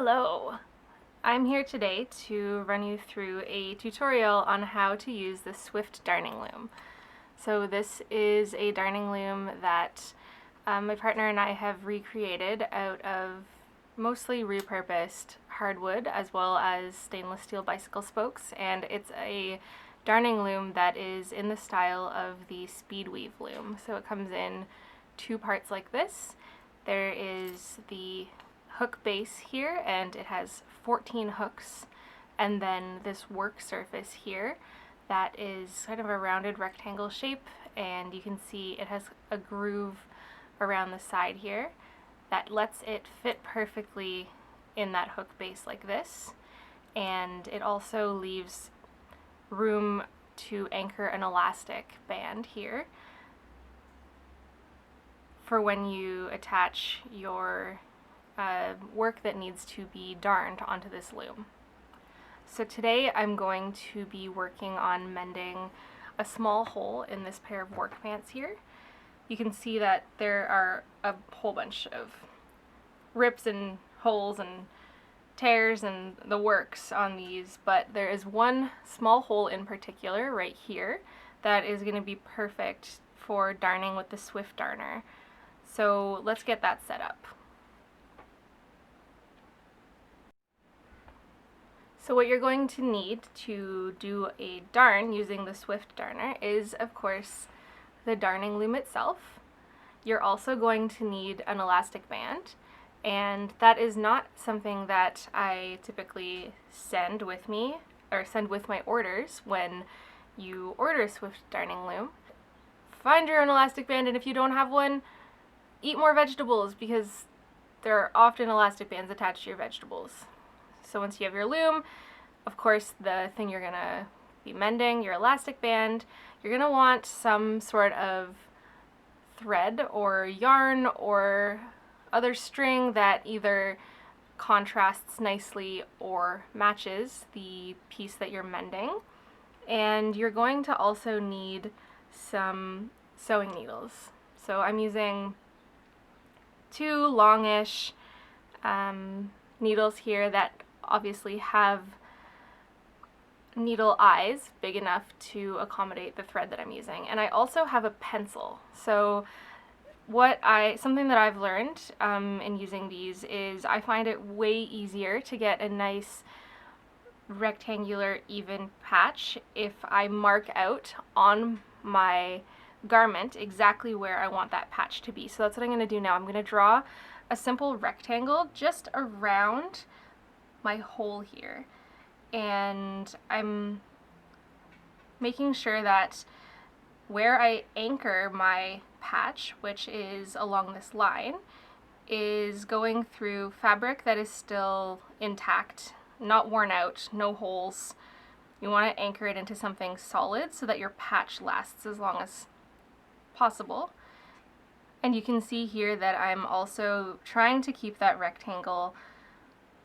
Hello! I'm here today to run you through a tutorial on how to use the Swift darning loom. So this is a darning loom that my partner and I have recreated out of mostly repurposed hardwood as well as stainless steel bicycle spokes, and it's a darning loom that is in the style of the speed weave loom. So it comes in two parts like this. There is the hook base here, and it has 14 hooks, and then this work surface here that is kind of a rounded rectangle shape, and you can see it has a groove around the side here that lets it fit perfectly in that hook base like this, and it also leaves room to anchor an elastic band here for when you attach your work that needs to be darned onto this loom. So today I'm going to be working on mending a small hole in this pair of work pants here. You can see that there are a whole bunch of rips and holes and tears and the works on these, but there is one small hole in particular right here that is going to be perfect for darning with the Swift darner. So let's get that set up. So what you're going to need to do a darn using the Swift darner is, of course, the darning loom itself. You're also going to need an elastic band, and that is not something that I typically send with me or send with my orders when you order a Swift darning loom. Find your own elastic band, and if you don't have one, eat more vegetables, because there are often elastic bands attached to your vegetables. So once you have your loom, of course, the thing you're gonna be mending, your elastic band, you're gonna want some sort of thread or yarn or other string that either contrasts nicely or matches the piece that you're mending. And you're going to also need some sewing needles. So I'm using two longish needles here that obviously have needle eyes big enough to accommodate the thread that I'm using. And I also have a pencil. So something that I've learned in using these is I find it way easier to get a nice rectangular even patch if I mark out on my garment exactly where I want that patch to be. So that's what I'm going to do now. I'm going to draw a simple rectangle just around my hole here, and I'm making sure that where I anchor my patch, which is along this line, is going through fabric that is still intact, not worn out, no holes. You want to anchor it into something solid so that your patch lasts as long as possible. And you can see here that I'm also trying to keep that rectangle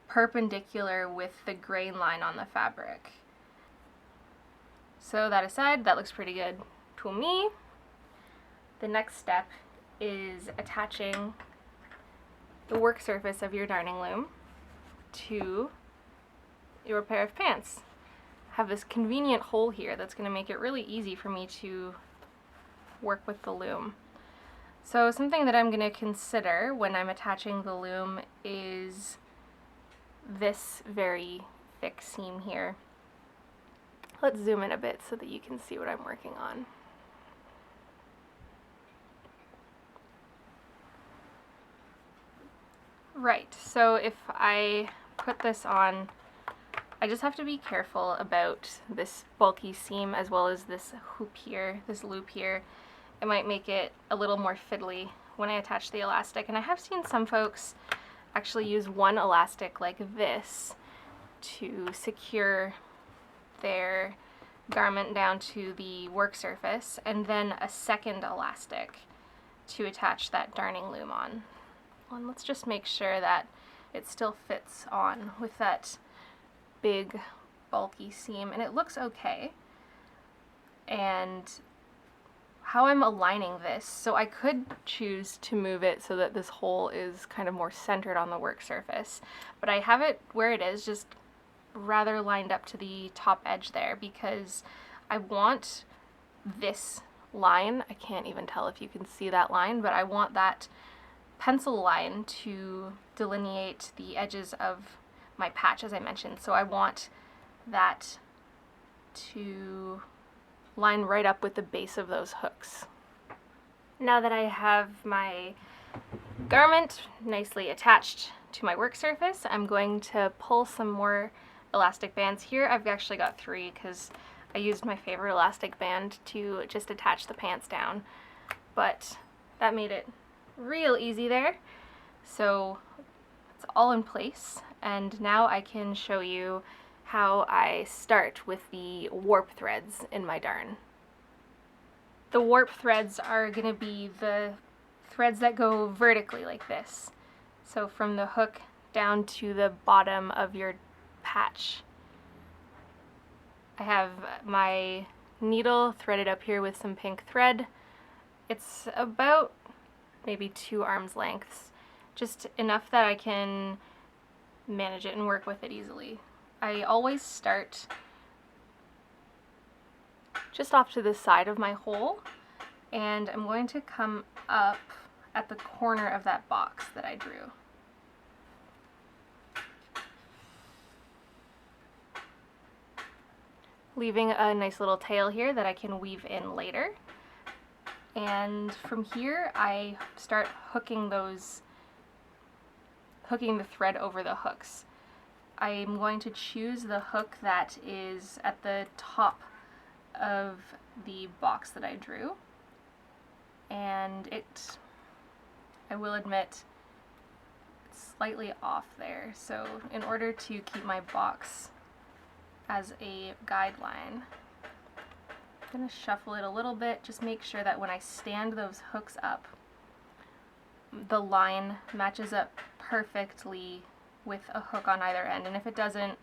perpendicular with the grain line on the fabric. So that aside, that looks pretty good to me. The next step is attaching the work surface of your darning loom to your pair of pants. I have this convenient hole here that's going to make it really easy for me to work with the loom. So something that I'm going to consider when I'm attaching the loom is this very thick seam here. Let's zoom in a bit so that you can see what I'm working on. Right, so if I put this on, I just have to be careful about this bulky seam as well as this hoop here, this loop here. It might make it a little more fiddly when I attach the elastic, and I have seen some folks actually use one elastic like this to secure their garment down to the work surface, and then a second elastic to attach that darning loom on. And let's just make sure that it still fits on with that big bulky seam, and it looks okay. And how I'm aligning this. So I could choose to move it so that this hole is kind of more centered on the work surface, but I have it where it is, just rather lined up to the top edge there, because I want this line, I can't even tell if you can see that line, but I want that pencil line to delineate the edges of my patch, as I mentioned. So I want that to line right up with the base of those hooks. Now that I have my garment nicely attached to my work surface, I'm going to pull some more elastic bands here. I've actually got 3 because I used my favorite elastic band to just attach the pants down, but that made it real easy there. So it's all in place, and now I can show you how I start with the warp threads in my darn. The warp threads are going to be the threads that go vertically like this. So from the hook down to the bottom of your patch. I have my needle threaded up here with some pink thread. It's about maybe 2 arms lengths, just enough that I can manage it and work with it easily. I always start just off to the side of my hole, and I'm going to come up at the corner of that box that I drew. Leaving a nice little tail here that I can weave in later. And from here I start hooking the thread over the hooks. I'm going to choose the hook that is at the top of the box that I drew, and I will admit, it's slightly off there, so in order to keep my box as a guideline, I'm going to shuffle it a little bit, just make sure that when I stand those hooks up, the line matches up perfectly with a hook on either end, and if it doesn't,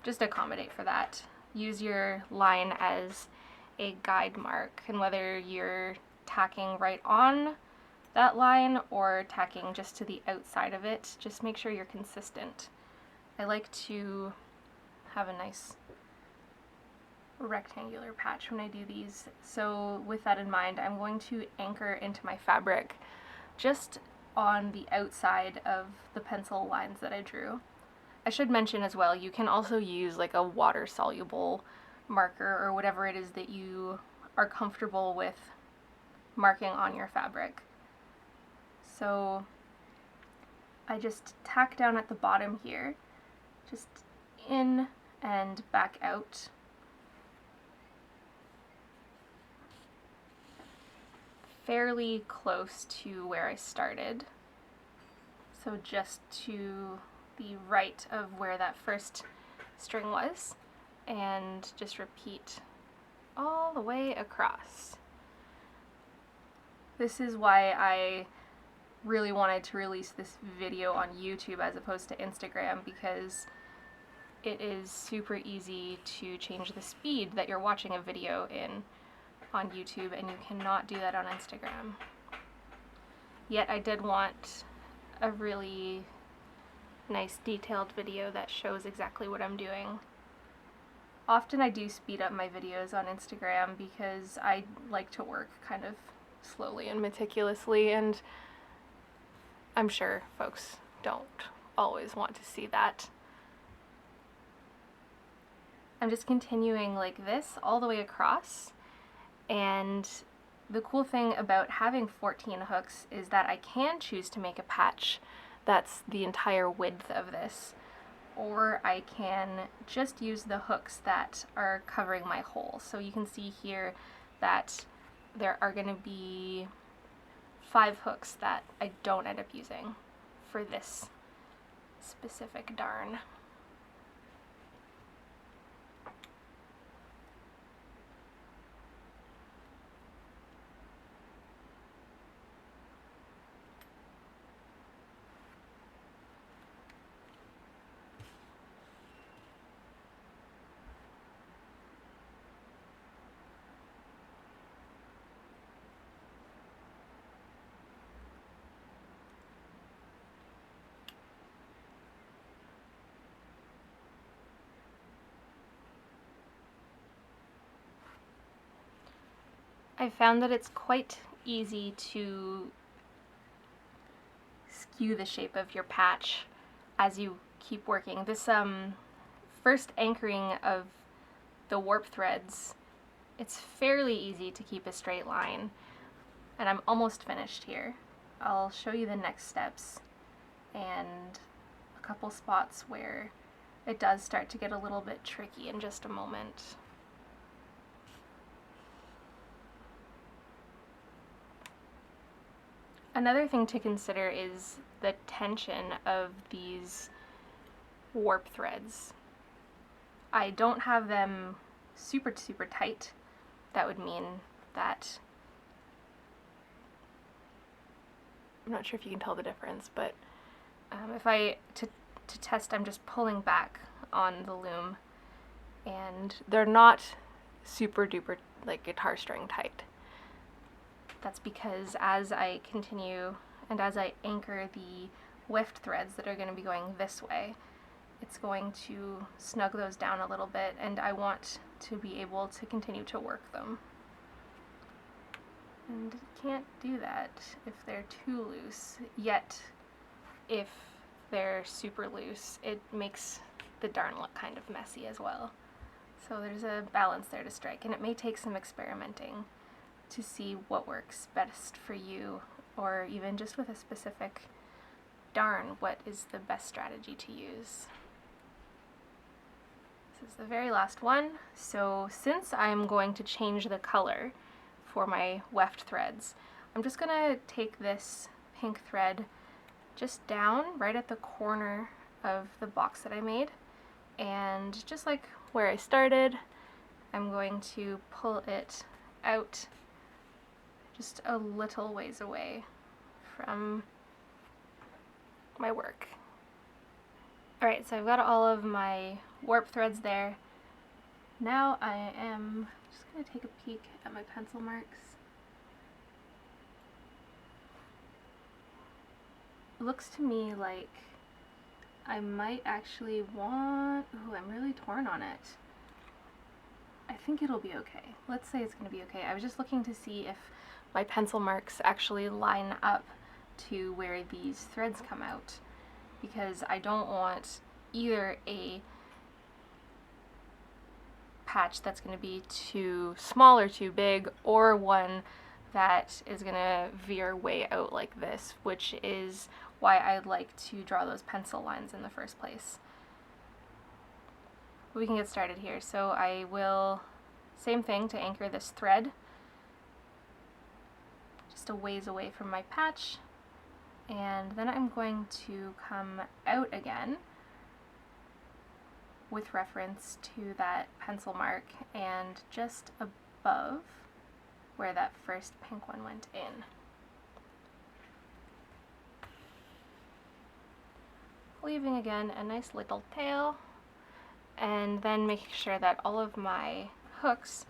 just accommodate for that. Use your line as a guide mark, and whether you're tacking right on that line or tacking just to the outside of it, just make sure you're consistent. I like to have a nice rectangular patch when I do these, so with that in mind, I'm going to anchor into my fabric just on the outside of the pencil lines that I drew. I should mention as well, you can also use like a water-soluble marker or whatever it is that you are comfortable with marking on your fabric. So I just tack down at the bottom here, just in and back out. Fairly close to where I started, so just to the right of where that first string was, and just repeat all the way across. This is why I really wanted to release this video on YouTube as opposed to Instagram, because it is super easy to change the speed that you're watching a video in on YouTube, and you cannot do that on Instagram. Yet I did want a really nice detailed video that shows exactly what I'm doing. Often I do speed up my videos on Instagram because I like to work kind of slowly and meticulously, and I'm sure folks don't always want to see that. I'm just continuing like this all the way across, and the cool thing about having 14 hooks is that I can choose to make a patch that's the entire width of this, or I can just use the hooks that are covering my hole. So you can see here that there are going to be 5 hooks that I don't end up using for this specific darn. I found that it's quite easy to skew the shape of your patch as you keep working. This first anchoring of the warp threads, it's fairly easy to keep a straight line, and I'm almost finished here. I'll show you the next steps and a couple spots where it does start to get a little bit tricky in just a moment. Another thing to consider is the tension of these warp threads. I don't have them super tight. That would mean that, I'm not sure if you can tell the difference, but if I, to test, I'm just pulling back on the loom, and they're not super duper like guitar string tight. That's because as I continue and as I anchor the weft threads that are going to be going this way, it's going to snug those down a little bit, and I want to be able to continue to work them. And can't do that if they're too loose, yet if they're super loose, it makes the darn look kind of messy as well. So there's a balance there to strike, and it may take some experimenting to see what works best for you, or even just with a specific darn, what is the best strategy to use. This is the very last one, so since I'm going to change the color for my weft threads, I'm just gonna take this pink thread just down right at the corner of the box that I made, and just like where I started, I'm going to pull it out just a little ways away from my work. Alright, so I've got all of my warp threads there. Now I am just going to take a peek at my pencil marks. It looks to me like I might actually want, ooh, I'm really torn on it. I think it'll be okay. Let's say it's going to be okay. I was just looking to see if my pencil marks actually line up to where these threads come out, because I don't want either a patch that's going to be too small or too big, or one that is going to veer way out like this, which is why I'd like to draw those pencil lines in the first place. We can get started here. So I will, same thing to anchor this thread, just a ways away from my patch, and then I'm going to come out again with reference to that pencil mark and just above where that first pink one went in. Leaving again a nice little tail, and then making sure that all of my hooks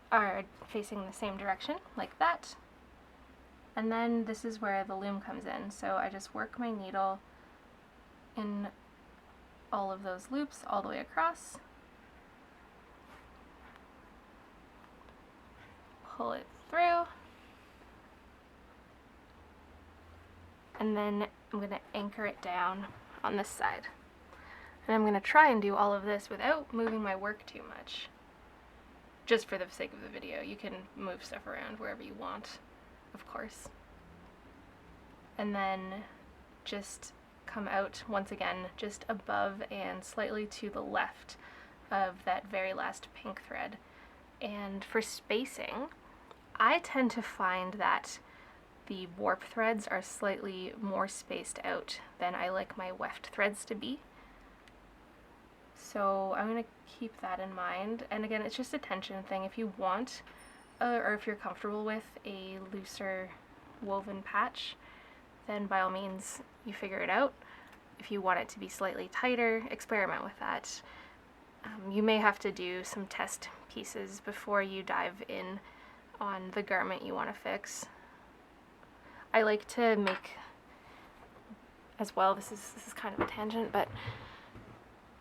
are facing the same direction, like that. And then this is where the loom comes in, so I just work my needle in all of those loops all the way across, pull it through, and then I'm going to anchor it down on this side. And I'm going to try and do all of this without moving my work too much, just for the sake of the video. You can move stuff around wherever you want, of course. And then just come out once again just above and slightly to the left of that very last pink thread. And for spacing, I tend to find that the warp threads are slightly more spaced out than I like my weft threads to be. So I'm going to keep that in mind. And again, it's just a tension thing. If you want, or if you're comfortable with a looser woven patch, then by all means you figure it out. If you want it to be slightly tighter, experiment with that. You may have to do some test pieces before you dive in on the garment you want to fix. I like to make, as well, this is kind of a tangent, but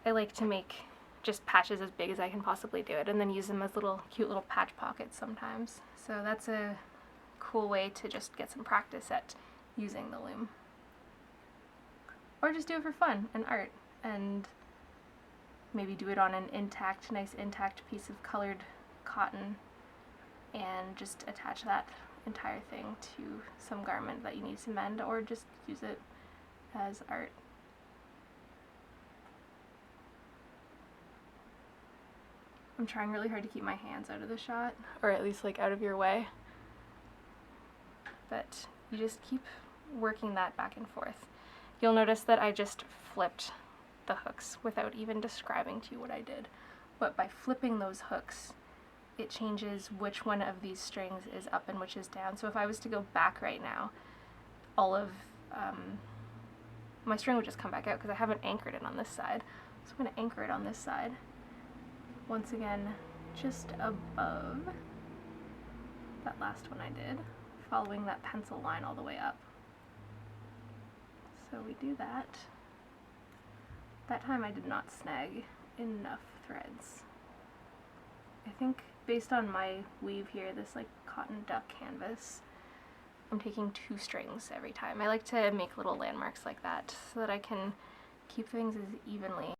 I like to make just patches as big as I can possibly do it, and then use them as little cute little patch pockets sometimes. So that's a cool way to just get some practice at using the loom. Or just do it for fun and art, and maybe do it on an nice intact piece of colored cotton, and just attach that entire thing to some garment that you need to mend, or just use it as art. I'm trying really hard to keep my hands out of the shot, or at least like out of your way. But you just keep working that back and forth. You'll notice that I just flipped the hooks without even describing to you what I did. But by flipping those hooks, it changes which one of these strings is up and which is down. So if I was to go back right now, all of my string would just come back out because I haven't anchored it on this side. So I'm going to anchor it on this side. Once again, just above that last one I did, following that pencil line all the way up. So we do that. That time I did not snag enough threads. I think based on my weave here, this like cotton duck canvas, I'm taking 2 strings every time. I like to make little landmarks like that so that I can keep things as evenly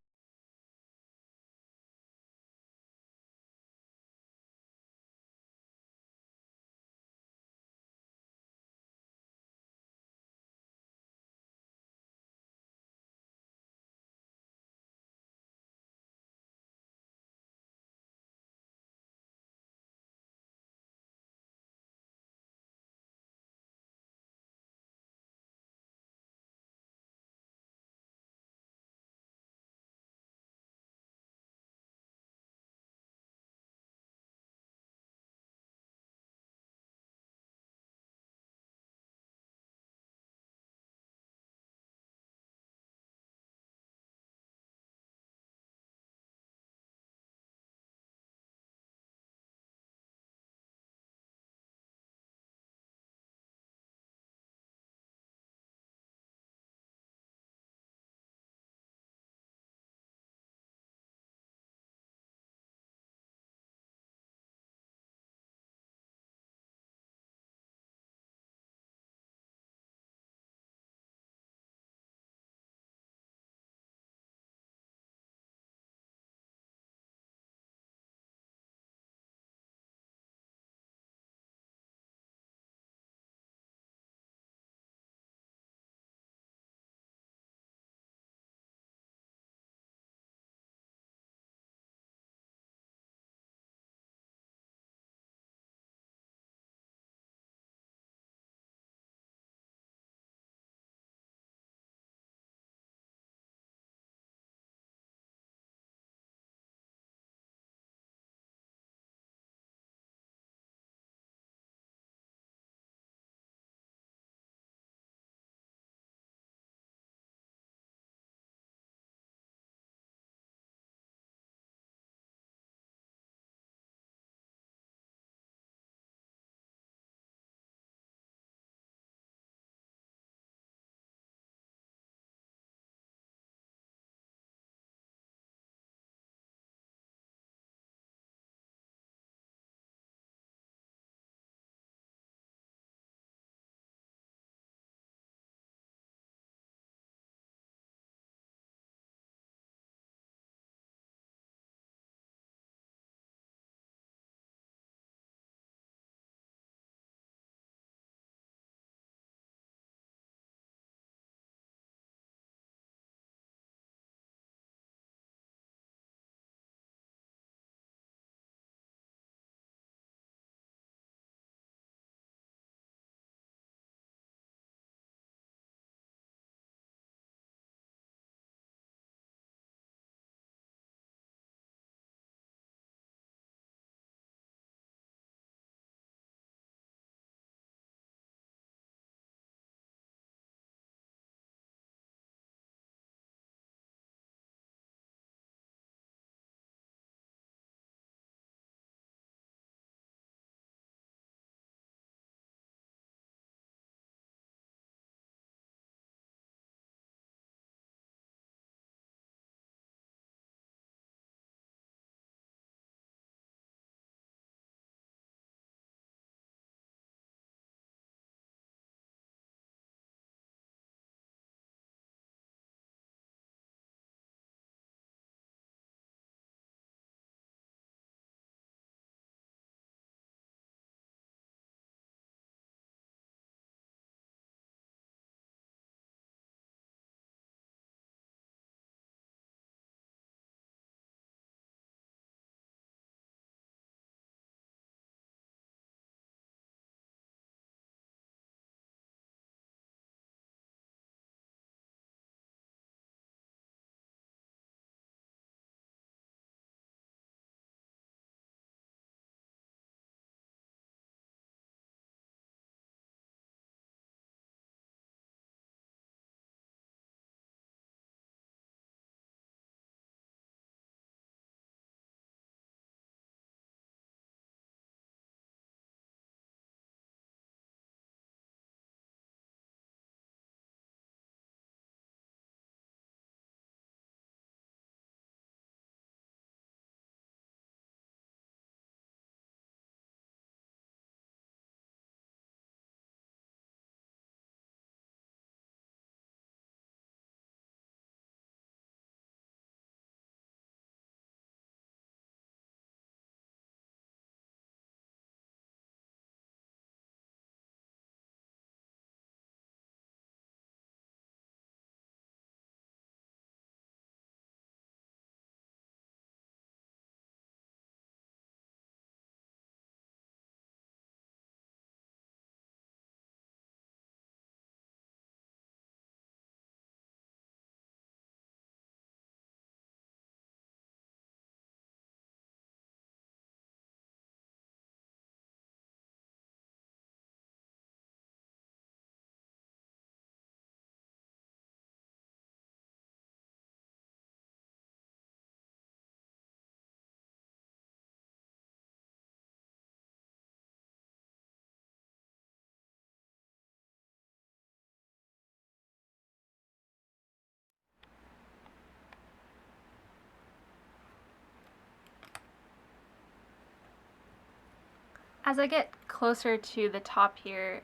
As I get closer to the top here,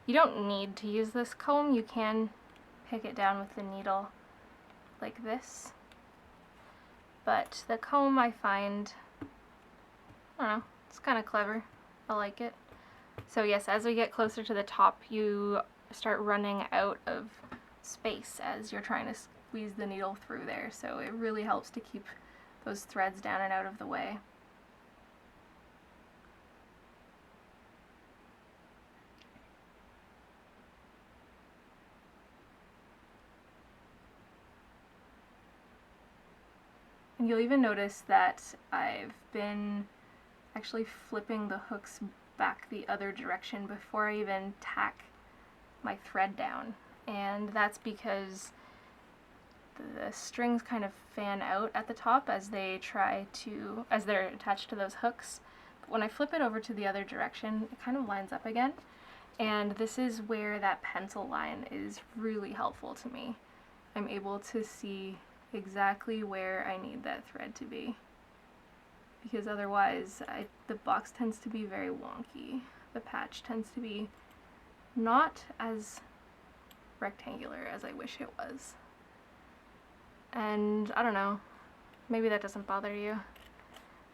you don't need to use this comb. You can pick it down with the needle like this. But the comb I find, I don't know, it's kind of clever. I like it. So yes, as we get closer to the top, you start running out of space as you're trying to squeeze the needle through there. So it really helps to keep those threads down and out of the way. And you'll even notice that I've been actually flipping the hooks back the other direction before I even tack my thread down. And that's because the strings kind of fan out at the top as they're attached to those hooks. But when I flip it over to the other direction, it kind of lines up again. And this is where that pencil line is really helpful to me. I'm able to see exactly where I need that thread to be, because otherwise the box tends to be very wonky. The patch tends to be not as rectangular as I wish it was. And I don't know, maybe that doesn't bother you,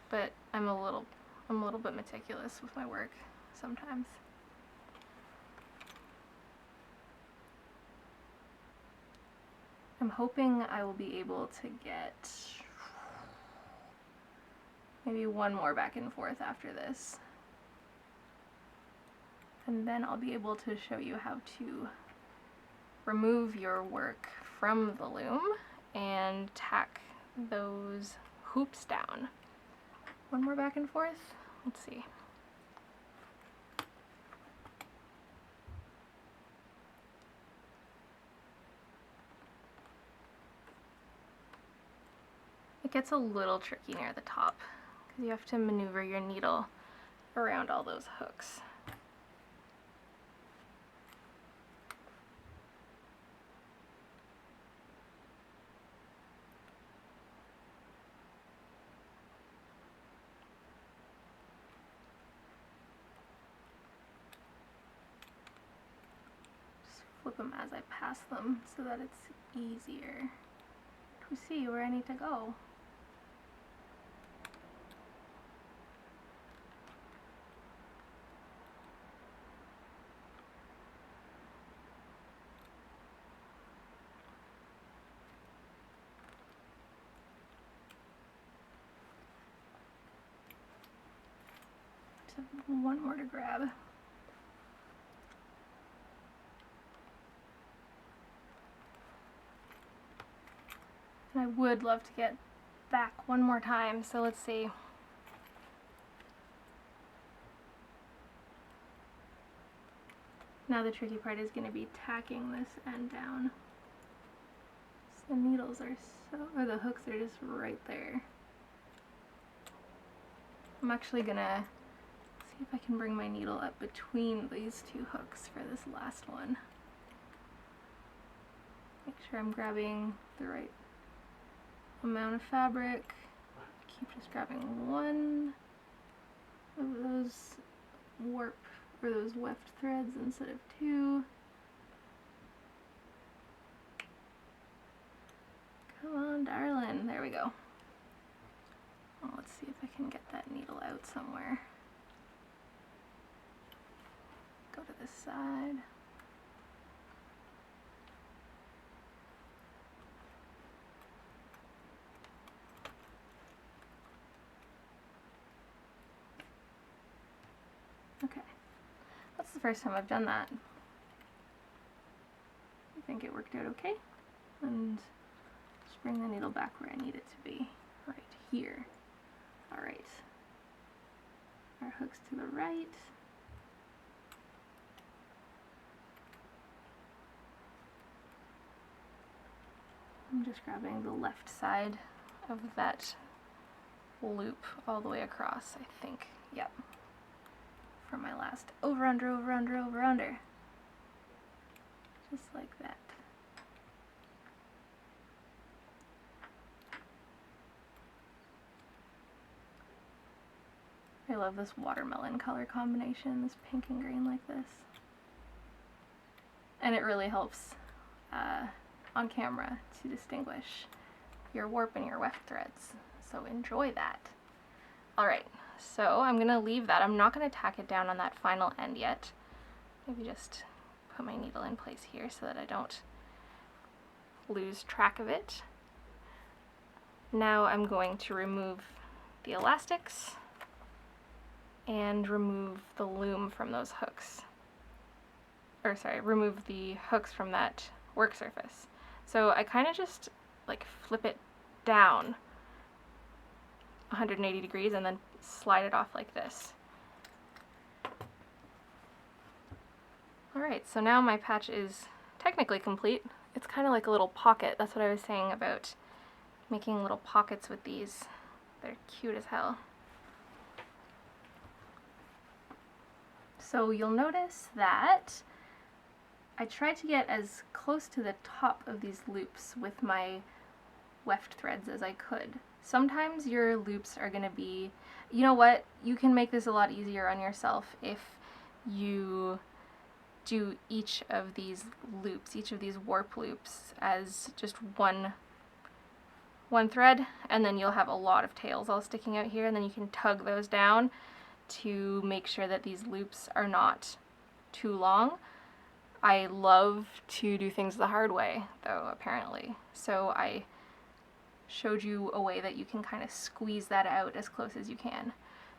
but I'm a little bit meticulous with my work sometimes. I'm hoping I will be able to get maybe one more back and forth after this. And then I'll be able to show you how to remove your work from the loom and tack those hoops down. One more back and forth? Let's see. It gets a little tricky near the top because you have to maneuver your needle around all those hooks. Just flip them as I pass them so that it's easier to see where I need to go. One more to grab. And I would love to get back one more time, so let's see. Now the tricky part is going to be tacking this end down. So the needles are or the hooks are just right there. I'm actually gonna see if I can bring my needle up between these two hooks for this last one. Make sure I'm grabbing the right amount of fabric. Keep just grabbing one of those warp or those weft threads instead of two. Come on, darling. There we go. Well, let's see if I can get that needle out somewhere. Go to this side. Okay. That's the first time I've done that. I think it worked out okay. And just bring the needle back where I need it to be. Right here. Alright. Our hooks to the right. I'm just grabbing the left side of that loop all the way across, I think. Yep. For my last over, under, over, under, over, under. Just like that. I I love this watermelon color combination, this pink and green like this. And it really helps on camera to distinguish your warp and your weft threads. So enjoy that. Alright, so I'm going to leave that. I'm not going to tack it down on that final end yet. Maybe just put my needle in place here so that I don't lose track of it. Now I'm going to remove the elastics and remove the loom from those hooks. Or sorry, remove the hooks from that work surface. So I kind of just like flip it down 180 degrees and then slide it off like this. Alright, so now my patch is technically complete. It's kind of like a little pocket. That's what I was saying about making little pockets with these. They're cute as hell. So you'll notice that I tried to get as close to the top of these loops with my weft threads as I could. Sometimes your loops are going to be, you know what, you can make this a lot easier on yourself if you do each of these loops, each of these warp loops as just one thread, and then you'll have a lot of tails all sticking out here, and then you can tug those down to make sure that these loops are not too long. I love to do things the hard way, though, apparently. So I showed you a way that you can kind of squeeze that out as close as you can.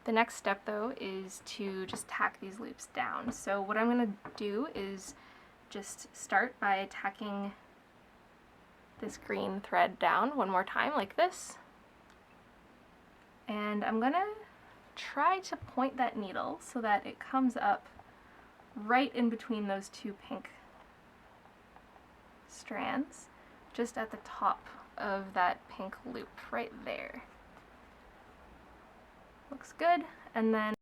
The next step, though, is to just tack these loops down. So what I'm going to do is just start by tacking this green thread down one more time like this. And I'm going to try to point that needle so that it comes up right in between those two pink strands, just at the top of that pink loop right there. Looks good. And then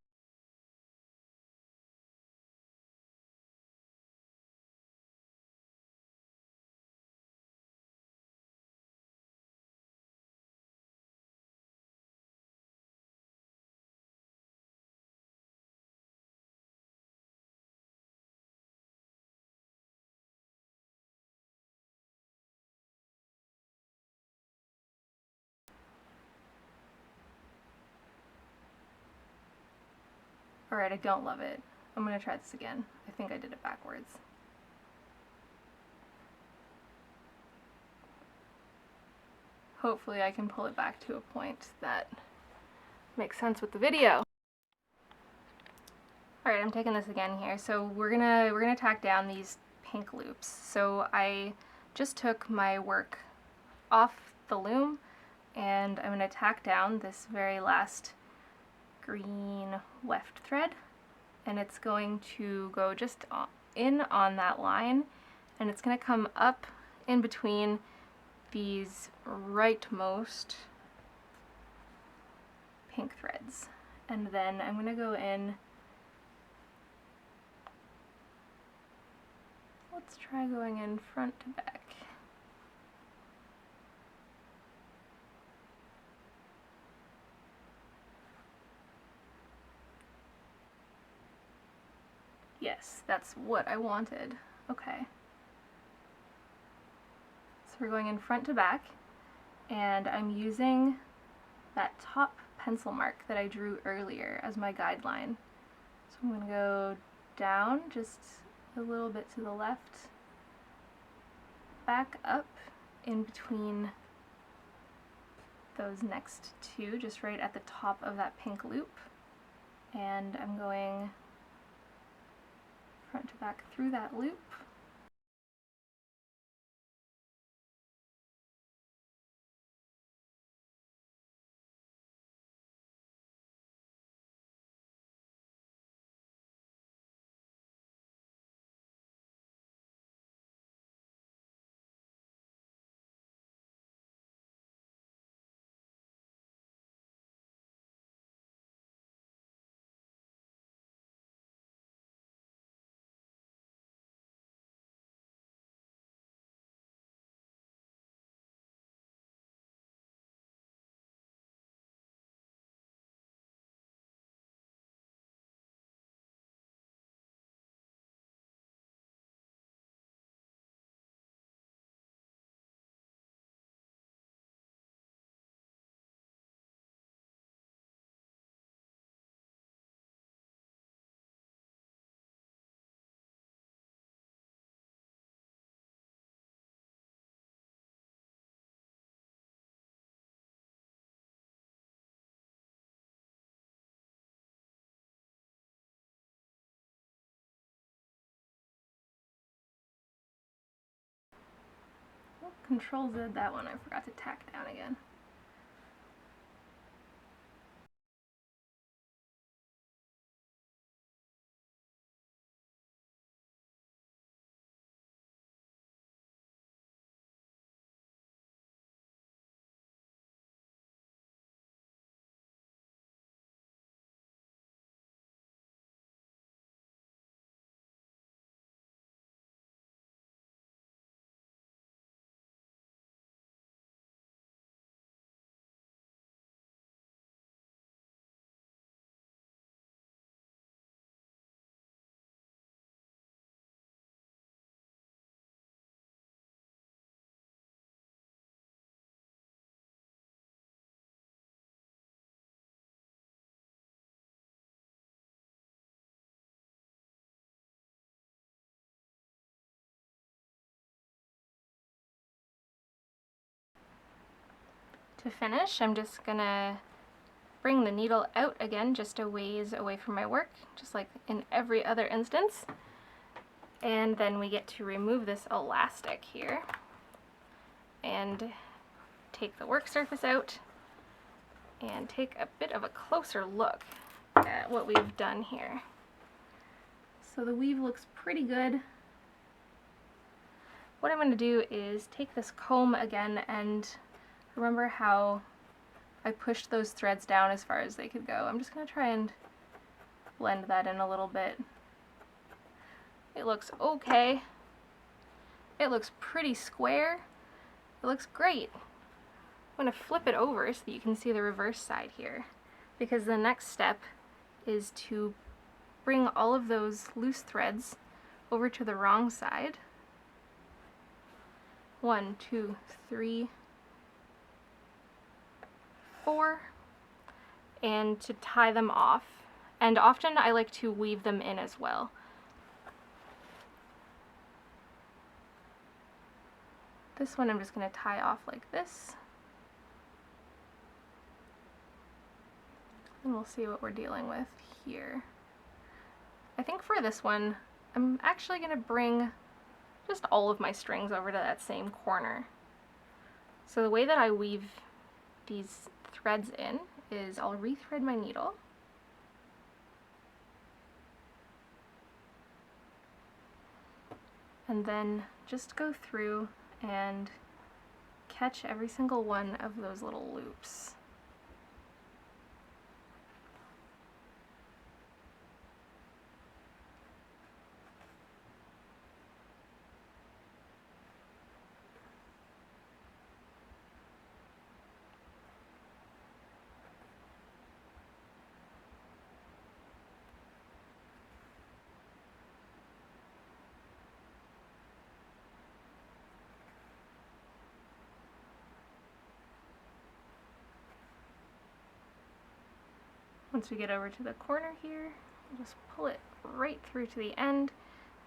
alright, I don't love it. I'm going to try this again. I think I did it backwards. Hopefully I can pull it back to a point that makes sense with the video. Alright, I'm taking this again here. So we're gonna tack down these pink loops. So I just took my work off the loom and I'm gonna tack down this very last green weft thread, and it's going to go just in on that line, and it's going to come up in between these rightmost pink threads, and then I'm going to go in, let's try going in front to back. Yes, that's what I wanted. Okay. So we're going in front to back, and I'm using that top pencil mark that I drew earlier as my guideline. So I'm going to go down just a little bit to the left, back up in between those next two, just right at the top of that pink loop, and I'm going front to back through that loop. Control Z that one, I forgot to tack down again. To finish, I'm just gonna bring the needle out again just a ways away from my work, just like in every other instance. And then we get to remove this elastic here and take the work surface out and take a bit of a closer look at what we've done here. So the weave looks pretty good. What I'm going to do is take this comb again, and remember how I pushed those threads down as far as they could go. I'm just going to try and blend that in a little bit. It looks okay. It looks pretty square. It looks great. I'm going to flip it over so that you can see the reverse side here, because the next step is to bring all of those loose threads over to the wrong side. 1, 2, 3, 4, and to tie them off. And often I like to weave them in as well. This one I'm just going to tie off like this. And we'll see what we're dealing with here. I think for this one, I'm actually going to bring just all of my strings over to that same corner. So the way that I weave these threads in is I'll rethread my needle. And then just go through and catch every single one of those little loops. Once we get over to the corner here, we'll just pull it right through to the end,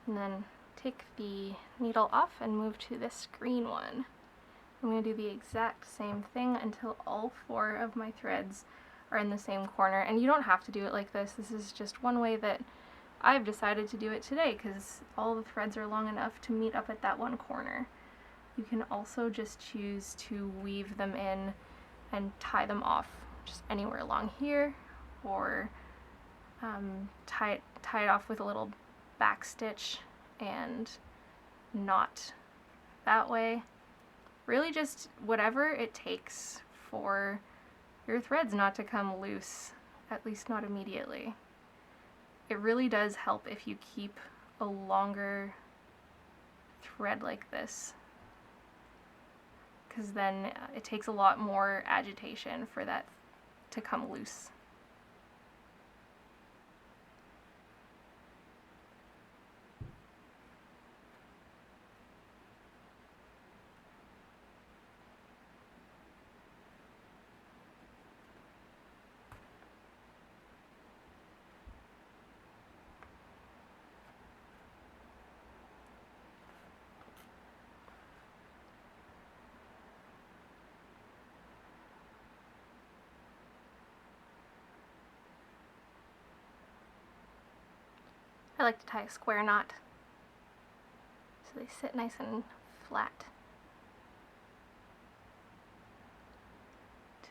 and then take the needle off and move to this green one. I'm going to do the exact same thing until all 4 of my threads are in the same corner. And you don't have to do it like this. This is just one way that I've decided to do it today, because all the threads are long enough to meet up at that one corner. You can also just choose to weave them in and tie them off just anywhere along here, or tie it off with a little back stitch and knot that way. Really just whatever it takes for your threads not to come loose, at least not immediately. It really does help if you keep a longer thread like this, because then it takes a lot more agitation for that to come loose. I like to tie a square knot so they sit nice and flat.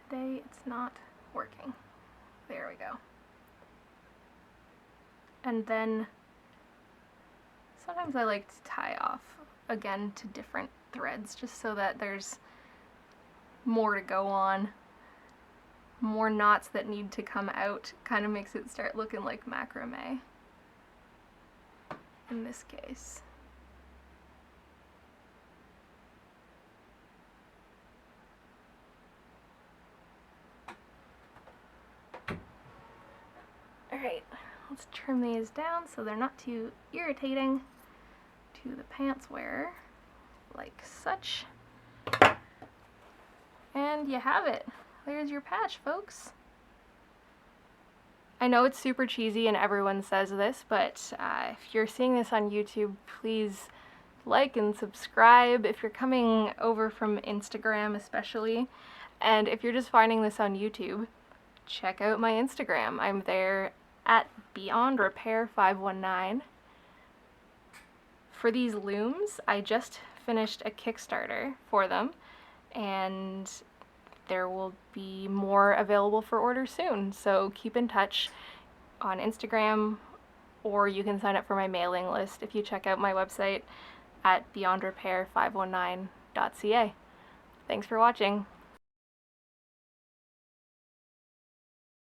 Today it's not working. There we go. And then sometimes I like to tie off again to different threads just so that there's more to go on. More knots that need to come out. Kind of makes it start looking like macrame in this case. Alright, let's trim these down so they're not too irritating to the pants wearer, like such. And you have it. There's your patch, folks. I know it's super cheesy and everyone says this, but if you're seeing this on YouTube, please like and subscribe if you're coming over from Instagram especially. And if you're just finding this on YouTube, check out my Instagram. I'm there at BeyondRepair519. For these looms, I just finished a Kickstarter for them, and there will be more available for order soon. So keep in touch on Instagram, or you can sign up for my mailing list if you check out my website at beyondrepair519.ca. Thanks for watching.